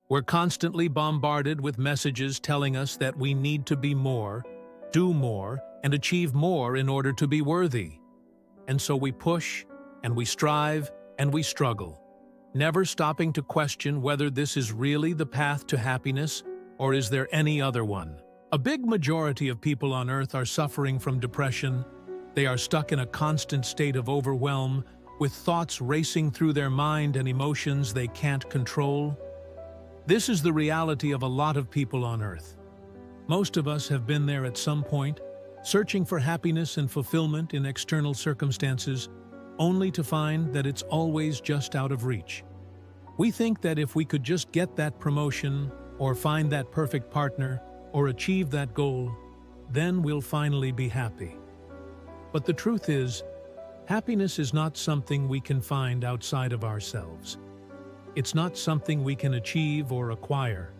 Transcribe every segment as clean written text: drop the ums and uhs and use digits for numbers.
We're constantly bombarded with messages telling us that we need to be more, do more, and achieve more in order to be worthy. And so we push, and we strive, and we struggle, never stopping to question whether this is really the path to happiness or is there any other one. A big majority of people on Earth are suffering from depression. They are stuck in a constant state of overwhelm, with thoughts racing through their mind and emotions they can't control. This is the reality of a lot of people on Earth. Most of us have been there at some point, searching for happiness and fulfillment in external circumstances, only to find that it's always just out of reach. We think that if we could just get that promotion, or find that perfect partner, or achieve that goal, then we'll finally be happy. But the truth is, happiness is not something we can find outside of ourselves. It's not something we can achieve or acquire.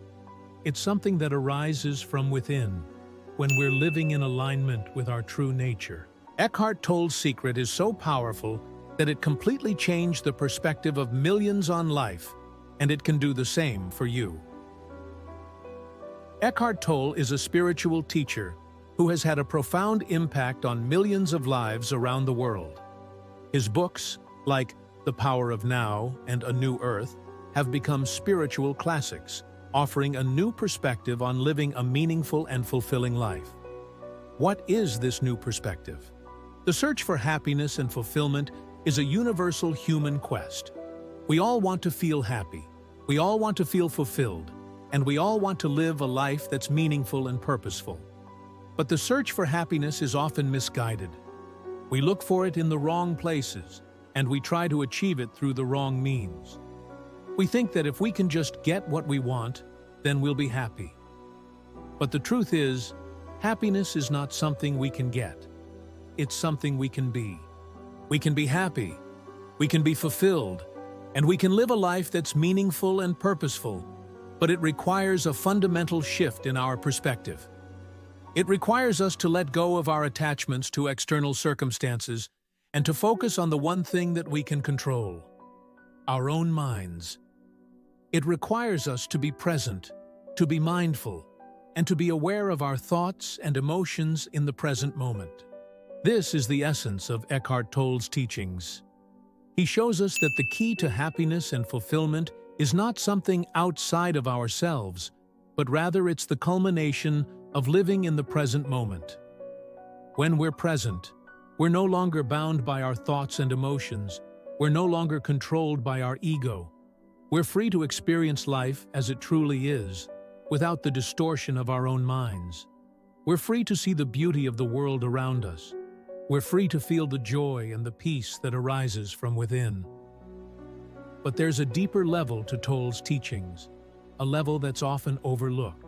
It's something that arises from within, when we're living in alignment with our true nature. Eckhart Tolle's secret is so powerful that it completely changed the perspective of millions on life, and it can do the same for you. Eckhart Tolle is a spiritual teacher who has had a profound impact on millions of lives around the world. His books, like The Power of Now and A New Earth, have become spiritual classics, offering a new perspective on living a meaningful and fulfilling life. What is this new perspective? The search for happiness and fulfillment is a universal human quest. We all want to feel happy, we all want to feel fulfilled, and we all want to live a life that's meaningful and purposeful. But the search for happiness is often misguided. We look for it in the wrong places, and we try to achieve it through the wrong means. We think that if we can just get what we want, then we'll be happy. But the truth is, happiness is not something we can get. It's something we can be. We can be happy, we can be fulfilled, and we can live a life that's meaningful and purposeful, but it requires a fundamental shift in our perspective. It requires us to let go of our attachments to external circumstances and to focus on the one thing that we can control: our own minds. It requires us to be present, to be mindful, and to be aware of our thoughts and emotions in the present moment. This is the essence of Eckhart Tolle's teachings. He shows us that the key to happiness and fulfillment is not something outside of ourselves, but rather it's the culmination of living in the present moment. When we're present, we're no longer bound by our thoughts and emotions. We're no longer controlled by our ego. We're free to experience life as it truly is, without the distortion of our own minds. We're free to see the beauty of the world around us. We're free to feel the joy and the peace that arises from within. But there's a deeper level to Tolle's teachings, a level that's often overlooked.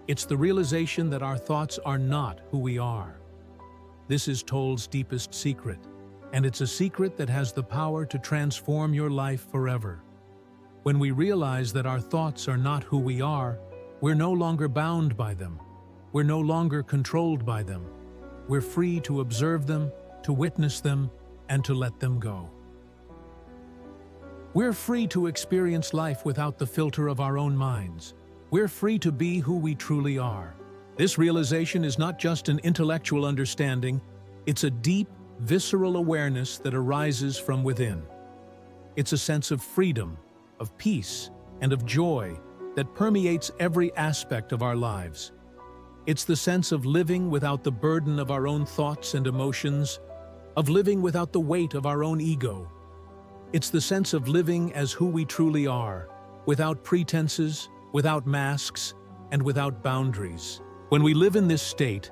It's the realization that our thoughts are not who we are. This is Tolle's deepest secret, and it's a secret that has the power to transform your life forever. When we realize that our thoughts are not who we are, we're no longer bound by them. We're no longer controlled by them. We're free to observe them, to witness them, and to let them go. We're free to experience life without the filter of our own minds. We're free to be who we truly are. This realization is not just an intellectual understanding, it's a deep, visceral awareness that arises from within. It's a sense of freedom, of peace, and of joy that permeates every aspect of our lives. It's the sense of living without the burden of our own thoughts and emotions, of living without the weight of our own ego. It's the sense of living as who we truly are, without pretenses, without masks, and without boundaries. When we live in this state,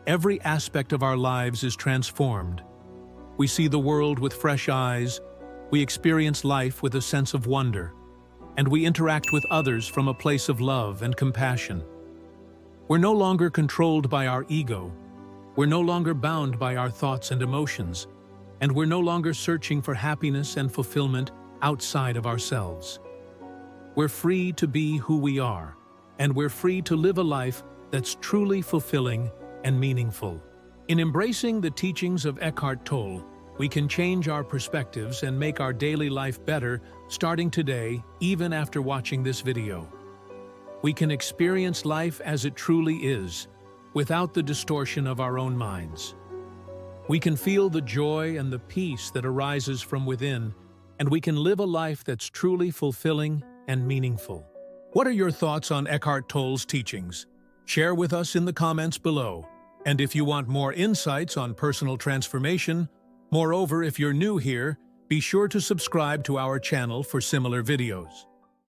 every aspect of our lives is transformed. We see the world with fresh eyes, we experience life with a sense of wonder, and we interact with others from a place of love and compassion. We're no longer controlled by our ego, we're no longer bound by our thoughts and emotions, and we're no longer searching for happiness and fulfillment outside of ourselves. We're free to be who we are, and we're free to live a life that's truly fulfilling and meaningful. In embracing the teachings of Eckhart Tolle, We can change our perspectives and make our daily life better starting today, even after watching this video. We can experience life as it truly is, without the distortion of our own minds. We can feel the joy and the peace that arises from within, and we can live a life that's truly fulfilling and meaningful. What are your thoughts on Eckhart Tolle's teachings? Share with us in the comments below. And if you want more insights on personal transformation, moreover, if you're new here, be sure to subscribe to our channel for similar videos.